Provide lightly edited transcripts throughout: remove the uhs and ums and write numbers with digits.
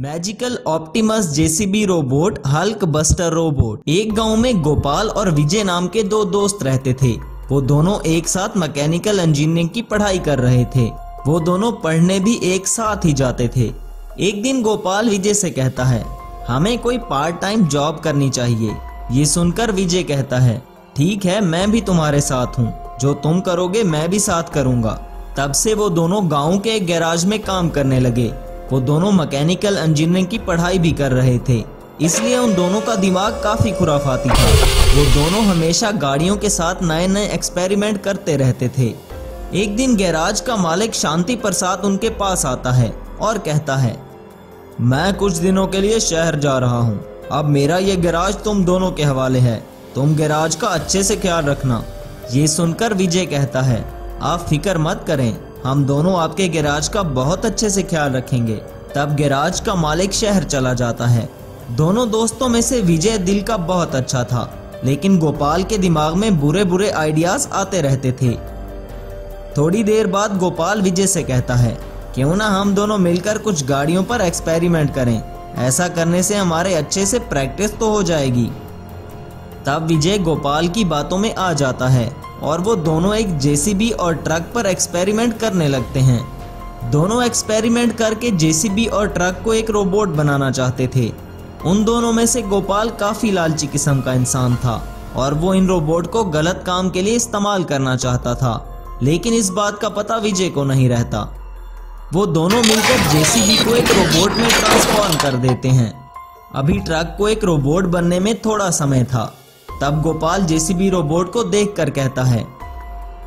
Magical Optimus JCB robot Hulk buster robot. एक गांव में गोपाल और विजय नाम के दो दोस्त रहते थे। वो दोनों एक साथ मैकेनिकल इंजीनियरिंग की पढ़ाई कर रहे थे। वो दोनों पढ़ने भी एक साथ ही जाते थे। एक दिन गोपाल विजय से कहता है, हमें कोई पार्ट टाइम जॉब करनी चाहिए। ये सुनकर विजय कहता है, ठीक है, मैं भी तुम्हारे साथ हूँ, जो तुम करोगे मैं भी साथ करूँगा। तब से वो दोनों गाँव के एक गैराज में काम करने लगे। वो दोनों मैकेनिकल इंजीनियरिंग की पढ़ाई भी कर रहे थे, इसलिए उन दोनों का दिमाग काफी खुराफाती था। वो दोनों हमेशा गाड़ियों के साथ नए नए एक्सपेरिमेंट करते रहते थे। एक दिन गैराज का मालिक शांति प्रसाद उनके पास आता है और कहता है, मैं कुछ दिनों के लिए शहर जा रहा हूँ। अब मेरा ये गैराज तुम दोनों के हवाले है। तुम गैराज का अच्छे से ख्याल रखना। ये सुनकर विजय कहता है, आप फिक्र मत करें, हम दोनों आपके गैराज का बहुत अच्छे से ख्याल रखेंगे। तब गैराज का मालिक शहर चला जाता है। दोनों दोस्तों में से विजय दिल का बहुत अच्छा था, लेकिन गोपाल के दिमाग में बुरे बुरे आइडियाज आते रहते थे। थोड़ी देर बाद गोपाल विजय से कहता है, क्यों ना हम दोनों मिलकर कुछ गाड़ियों पर एक्सपेरिमेंट करें। ऐसा करने से हमारे अच्छे से प्रैक्टिस तो हो जाएगी। तब विजय गोपाल की बातों में आ जाता है और वो दोनों एक जेसीबी और ट्रक पर एक्सपेरिमेंट करने लगते हैं। दोनों एक्सपेरिमेंट करके जेसीबी और ट्रक को एक रोबोट बनाना चाहते थे। उन दोनों में से गोपाल काफी लालची किस्म का इंसान था और वो इन रोबोट को गलत काम के लिए इस्तेमाल करना चाहता था, लेकिन इस बात का पता विजय को नहीं रहता। वो दोनों मिलकर जेसीबी को एक रोबोट में ट्रांसफॉर्म कर देते हैं। अभी ट्रक को एक रोबोट बनने में थोड़ा समय था। तब गोपाल जेसीबी रोबोट को देखकर कहता है,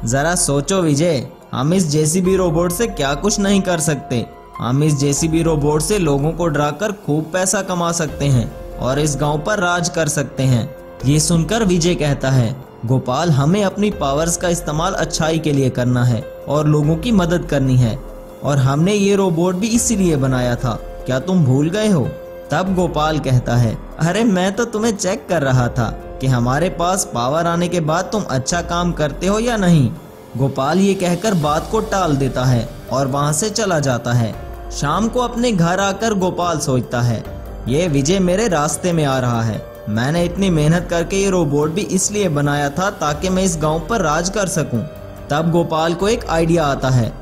जरा सोचो विजय, हम इस जेसीबी रोबोट से क्या कुछ नहीं कर सकते। हम इस जेसीबी रोबोट से लोगों को डराकर खूब पैसा कमा सकते हैं और इस गांव पर राज कर सकते हैं। ये सुनकर विजय कहता है, गोपाल, हमें अपनी पावर्स का इस्तेमाल अच्छाई के लिए करना है और लोगों की मदद करनी है, और हमने ये रोबोट भी इसीलिए बनाया था। क्या तुम भूल गए हो? तब गोपाल कहता है, अरे मैं तो तुम्हें चेक कर रहा था कि हमारे पास पावर आने के बाद तुम अच्छा काम करते हो या नहीं। गोपाल ये कहकर बात को टाल देता है और वहां से चला जाता है। शाम को अपने घर आकर गोपाल सोचता है, ये विजय मेरे रास्ते में आ रहा है। मैंने इतनी मेहनत करके ये रोबोट भी इसलिए बनाया था ताकि मैं इस गांव पर राज कर सकूं। तब गोपाल को एक आइडिया आता है,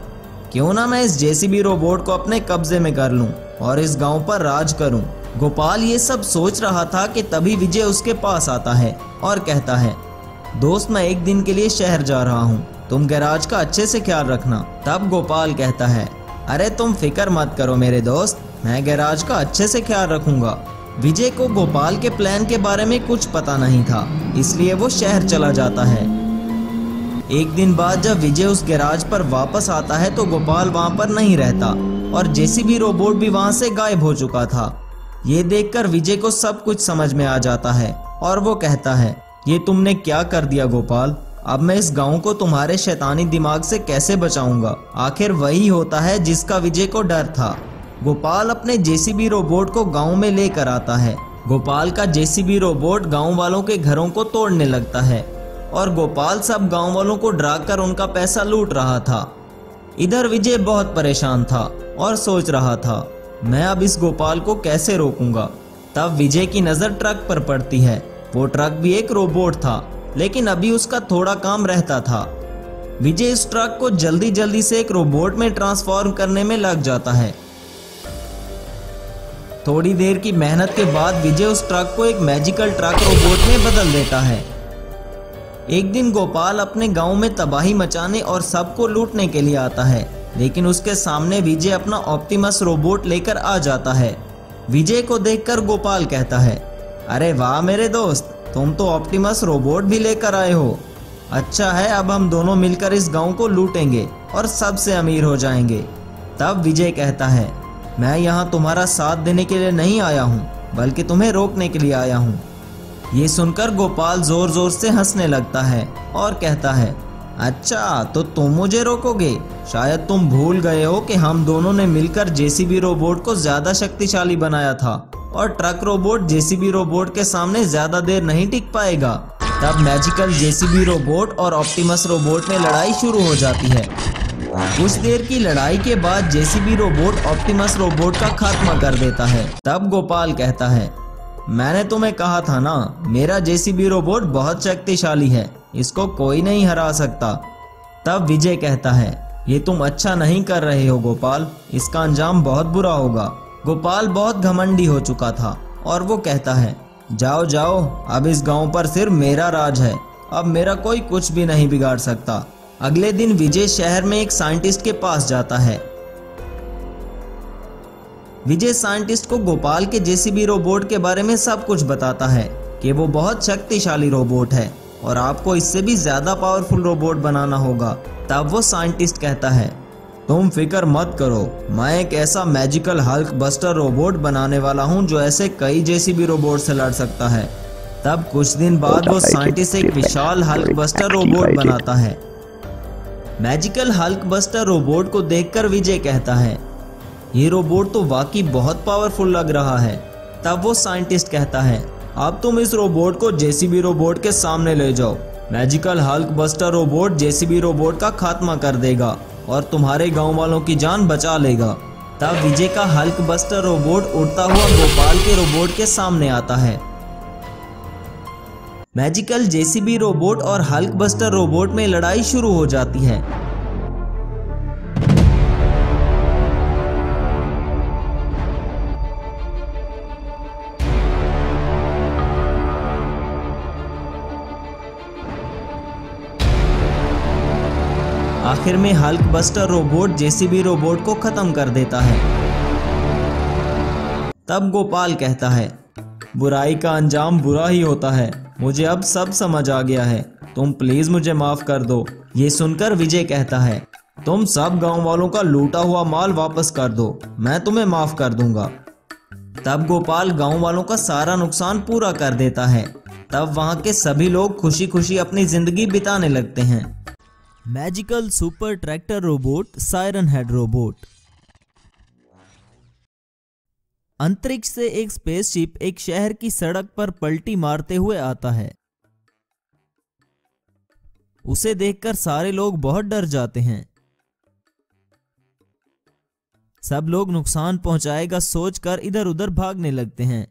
क्यों ना मैं इस जेसीबी रोबोट को अपने कब्जे में कर लूं और इस गांव पर राज करूं। गोपाल ये सब सोच रहा था कि तभी विजय उसके पास आता है और कहता है, दोस्त, मैं एक दिन के लिए शहर जा रहा हूँ, तुम गैराज का अच्छे से ख्याल रखना। तब गोपाल कहता है, अरे तुम फिक्र मत करो मेरे दोस्त, मैं गैराज का अच्छे से ख्याल रखूंगा। विजय को गोपाल के प्लान के बारे में कुछ पता नहीं था, इसलिए वो शहर चला जाता है। एक दिन बाद जब विजय उस गैराज पर वापस आता है तो गोपाल वहां पर नहीं रहता और जेसीबी रोबोट भी वहां से गायब हो चुका था। ये देखकर विजय को सब कुछ समझ में आ जाता है और वो कहता है, ये तुमने क्या कर दिया गोपाल? अब मैं इस गांव को तुम्हारे शैतानी दिमाग से कैसे बचाऊंगा? आखिर वही होता है जिसका विजय को डर था। गोपाल अपने जेसीबी रोबोट को गांव में लेकर आता है। गोपाल का जेसीबी रोबोट गांव वालों के घरों को तोड़ने लगता है और गोपाल सब गांव वालों को डराकर उनका पैसा लूट रहा था। इधर विजय बहुत परेशान था और सोच रहा था, मैं अब इस गोपाल को कैसे रोकूंगा। तब विजय की नजर ट्रक पर पड़ती है। वो ट्रक भी एक रोबोट था, लेकिन अभी उसका थोड़ा काम रहता था। विजय इस ट्रक को जल्दी जल्दी से एक रोबोट में ट्रांसफॉर्म करने में लग जाता है। थोड़ी देर की मेहनत के बाद विजय उस ट्रक को एक मैजिकल ट्रक रोबोट में बदल देता है। एक दिन गोपाल अपने गांव में तबाही मचाने और सबको लूटने के लिए आता है, लेकिन उसके सामने विजय अपना ऑप्टिमस रोबोट लेकर आ जाता है। विजय को देखकर गोपाल कहता है, अरे वाह मेरे दोस्त, तुम तो ऑप्टिमस रोबोट भी लेकर आए हो। अच्छा है, अब हम दोनों मिलकर इस गांव को लूटेंगे और सबसे अमीर हो जाएंगे। तब विजय कहता है, मैं यहाँ तुम्हारा साथ देने के लिए नहीं आया हूँ, बल्कि तुम्हें रोकने के लिए आया हूँ। ये सुनकर गोपाल जोर जोर से हंसने लगता है और कहता है, अच्छा तो तुम मुझे रोकोगे? शायद तुम भूल गए हो कि हम दोनों ने मिलकर जेसीबी रोबोट को ज्यादा शक्तिशाली बनाया था और ट्रक रोबोट जेसीबी रोबोट के सामने ज्यादा देर नहीं टिक पाएगा। तब मैजिकल जेसीबी रोबोट और ऑप्टिमस रोबोट में लड़ाई शुरू हो जाती है। कुछ देर की लड़ाई के बाद जेसीबी रोबोट ऑप्टिमस रोबोट का खात्मा कर देता है। तब गोपाल कहता है, मैंने तुम्हें कहा था ना, मेरा जेसीबी रोबोट बहुत शक्तिशाली है, इसको कोई नहीं हरा सकता। तब विजय कहता है, ये तुम अच्छा नहीं कर रहे हो गोपाल, इसका अंजाम बहुत बुरा होगा। गोपाल बहुत घमंडी हो चुका था और वो कहता है, जाओ जाओ, अब इस गांव पर सिर्फ मेरा राज है, अब मेरा कोई कुछ भी नहीं बिगाड़ सकता। अगले दिन विजय शहर में एक साइंटिस्ट के पास जाता है। विजय साइंटिस्ट को गोपाल के जेसीबी रोबोट के बारे में सब कुछ बताता है कि वो बहुत शक्तिशाली रोबोट है और आपको इससे भी ज्यादा पावरफुल रोबोट बनाना होगा। तब वो साइंटिस्ट कहता है, तुम फिक्र मत करो, मैं एक ऐसा मैजिकल हल्क बस्टर रोबोट बनाने वाला हूँ जो ऐसे कई जेसीबी रोबोट से लड़ सकता है। तब कुछ दिन बाद वो साइंटिस्ट एक विशाल हल्क बस्टर रोबोट बनाता है। मैजिकल हल्क बस्टर रोबोट को देखकर विजय कहता है, ये रोबोट तो वाकई बहुत पावरफुल लग रहा है। तब वो साइंटिस्ट कहता है, अब तुम इस रोबोट को जेसीबी रोबोट के सामने ले जाओ। Magical Hulk buster robot JCB robot का खात्मा कर देगा और तुम्हारे गांव वालों की जान बचा लेगा। तब विजय का हल्क बस्टर रोबोट उड़ता हुआ गोपाल के रोबोट के सामने आता है। मैजिकल जेसीबी रोबोट और हल्क बस्टर रोबोट में लड़ाई शुरू हो जाती है। आखिर में Hulk buster robot JCB robot को खत्म कर देता है। तब गोपाल कहता है, बुराई का अंजाम बुरा ही होता है, मुझे अब सब समझ आ गया है, तुम प्लीज मुझे माफ कर दो। ये सुनकर विजय कहता है, तुम सब गांव वालों का लूटा हुआ माल वापस कर दो, मैं तुम्हें माफ कर दूंगा। तब गोपाल गांव वालों का सारा नुकसान पूरा कर देता है। तब वहां के सभी लोग खुशी खुशी अपनी जिंदगी बिताने लगते हैं। Magical super tractor robot siren head robot. अंतरिक्ष से एक स्पेसशिप एक शहर की सड़क पर पलटी मारते हुए आता है। उसे देखकर सारे लोग बहुत डर जाते हैं। सब लोग नुकसान पहुंचाएगा सोचकर इधर उधर भागने लगते हैं,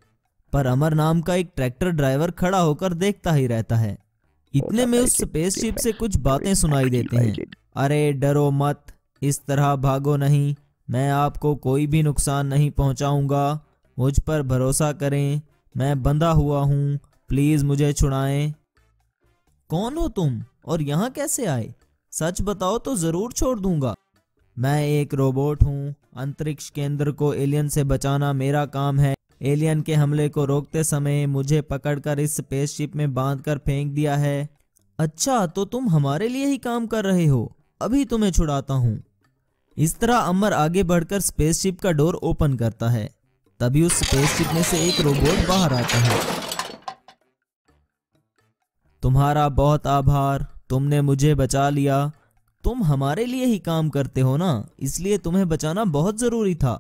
पर अमर नाम का एक ट्रैक्टर ड्राइवर खड़ा होकर देखता ही रहता है। इतने में उस स्पेसशिप से कुछ बातें सुनाई देते हैं। अरे डरो मत, इस तरह भागो नहीं, मैं आपको कोई भी नुकसान नहीं पहुंचाऊंगा, मुझ पर भरोसा करें, मैं बंधा हुआ हूं, प्लीज मुझे छुड़ाएं। कौन हो तुम और यहाँ कैसे आए? सच बताओ तो जरूर छोड़ दूंगा। मैं एक रोबोट हूँ, अंतरिक्ष केंद्र को एलियन से बचाना मेरा काम है। एलियन के हमले को रोकते समय मुझे पकड़कर इस स्पेसशिप में बांधकर फेंक दिया है। अच्छा, तो तुम हमारे लिए ही काम कर रहे हो, अभी तुम्हें छुड़ाता हूँ। इस तरह अमर आगे बढ़कर स्पेसशिप का डोर ओपन करता है। तभी उस स्पेसशिप में से एक रोबोट बाहर आता है। तुम्हारा बहुत आभार, तुमने मुझे बचा लिया। तुम हमारे लिए ही काम करते हो ना, इसलिए तुम्हें बचाना बहुत जरूरी था।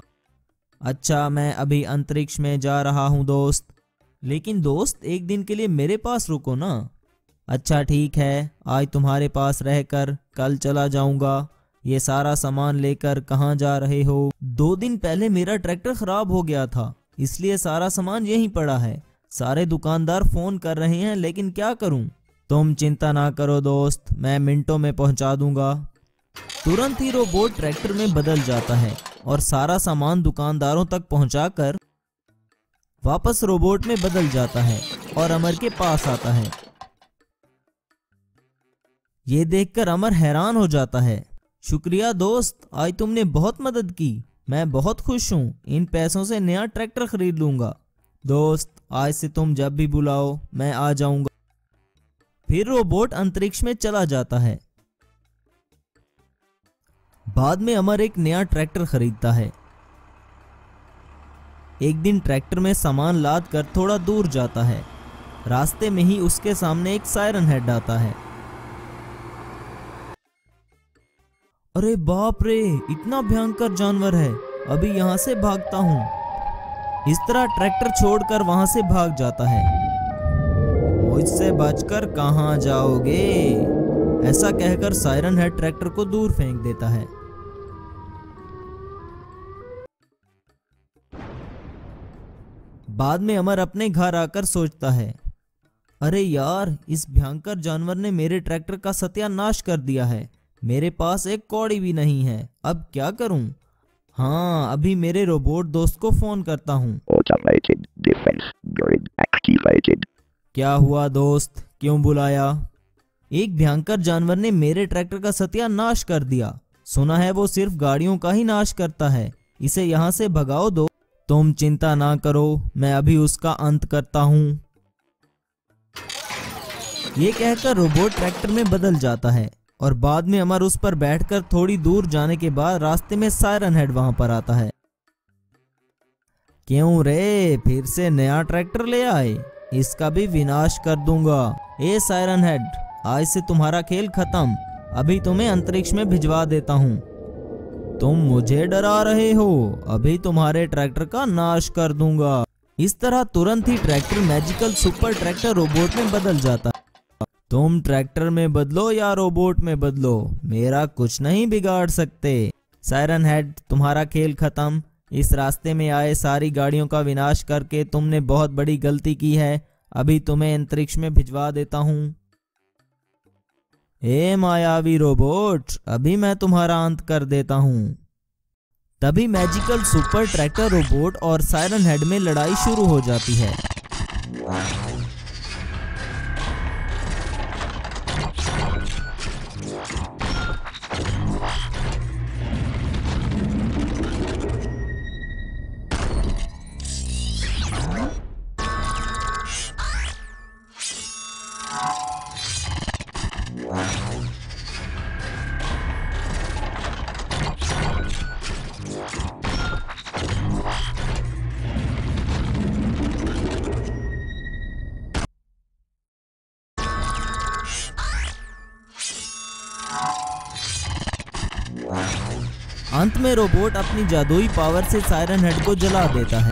अच्छा, मैं अभी अंतरिक्ष में जा रहा हूँ दोस्त। लेकिन दोस्त, एक दिन के लिए मेरे पास रुको ना। अच्छा ठीक है, आज तुम्हारे पास रहकर कल चला जाऊंगा। ये सारा सामान लेकर कहाँ जा रहे हो? 2 दिन पहले मेरा ट्रैक्टर खराब हो गया था, इसलिए सारा सामान यहीं पड़ा है। सारे दुकानदार फोन कर रहे हैं, लेकिन क्या करूं? तुम चिंता ना करो दोस्त, मैं मिनटों में पहुंचा दूंगा। तुरंत ही रोबोट ट्रैक्टर में बदल जाता है और सारा सामान दुकानदारों तक पहुंचाकर वापस रोबोट में बदल जाता है और अमर के पास आता है। ये देखकर अमर हैरान हो जाता है। शुक्रिया दोस्त, आज तुमने बहुत मदद की, मैं बहुत खुश हूँ। इन पैसों से नया ट्रैक्टर खरीद लूंगा। दोस्त, आज से तुम जब भी बुलाओ मैं आ जाऊंगा। फिर रोबोट अंतरिक्ष में चला जाता है। बाद में अमर एक नया ट्रैक्टर खरीदता है। एक दिन ट्रैक्टर में सामान लाद कर थोड़ा दूर जाता है। रास्ते में ही उसके सामने एक सायरन हेड आता है। अरे बाप रे, इतना भयंकर जानवर है, अभी यहाँ से भागता हूँ। इस तरह ट्रैक्टर छोड़कर वहां से भाग जाता है। मुझसे बचकर कहाँ जाओगे? ऐसा कहकर सायरन हेड ट्रैक्टर को दूर फेंक देता है। बाद में अमर अपने घर आकर सोचता है, अरे यार, इस भयंकर जानवर ने मेरे ट्रैक्टर का सत्यानाश कर दिया है। मेरे पास एक कौड़ी भी नहीं है, अब क्या करूं? हाँ, अभी मेरे रोबोट दोस्त को फोन करता हूँ। Automated defense grid activated. क्या हुआ दोस्त, क्यों बुलाया? एक भयंकर जानवर ने मेरे ट्रैक्टर का सत्यानाश कर दिया। सुना है वो सिर्फ गाड़ियों का ही नाश करता है। इसे यहाँ से भगाओ दो। तुम चिंता ना करो, मैं अभी उसका अंत करता हूँ। ये कहकर रोबोट ट्रैक्टर में बदल जाता है और बाद में अमर उस पर बैठकर थोड़ी दूर जाने के बाद रास्ते में सायरन हेड वहां पर आता है। क्यों रे, फिर से नया ट्रैक्टर ले आए? इसका भी विनाश कर दूंगा। ए सायरन हेड, आज से तुम्हारा खेल खत्म। अभी तुम्हें अंतरिक्ष में भिजवा देता हूँ। तुम मुझे डरा रहे हो? अभी तुम्हारे ट्रैक्टर का नाश कर दूंगा। इस तरह तुरंत ही tractor magical super tractor robot में बदल जाता है। तुम ट्रैक्टर में बदलो या रोबोट में बदलो, मेरा कुछ नहीं बिगाड़ सकते। सायरन हेड, तुम्हारा खेल खत्म। इस रास्ते में आए सारी गाड़ियों का विनाश करके तुमने बहुत बड़ी गलती की है। अभी तुम्हें अंतरिक्ष में भिजवा देता हूँ। ए मायावी रोबोट, अभी मैं तुम्हारा अंत कर देता हूँ। तभी मैजिकल सुपर ट्रैक्टर रोबोट और सायरन हेड में लड़ाई शुरू हो जाती है। अंत में रोबोट अपनी जादुई पावर से सायरन हेड को जला देता है।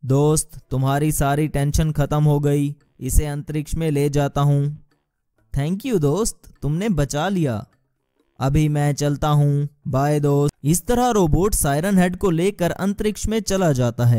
दोस्त, तुम्हारी सारी टेंशन खत्म हो गई। इसे अंतरिक्ष में ले जाता हूँ। थैंक यू दोस्त, तुमने बचा लिया। अभी मैं चलता हूँ, बाय दोस्त। इस तरह रोबोट सायरन हेड को लेकर अंतरिक्ष में चला जाता है।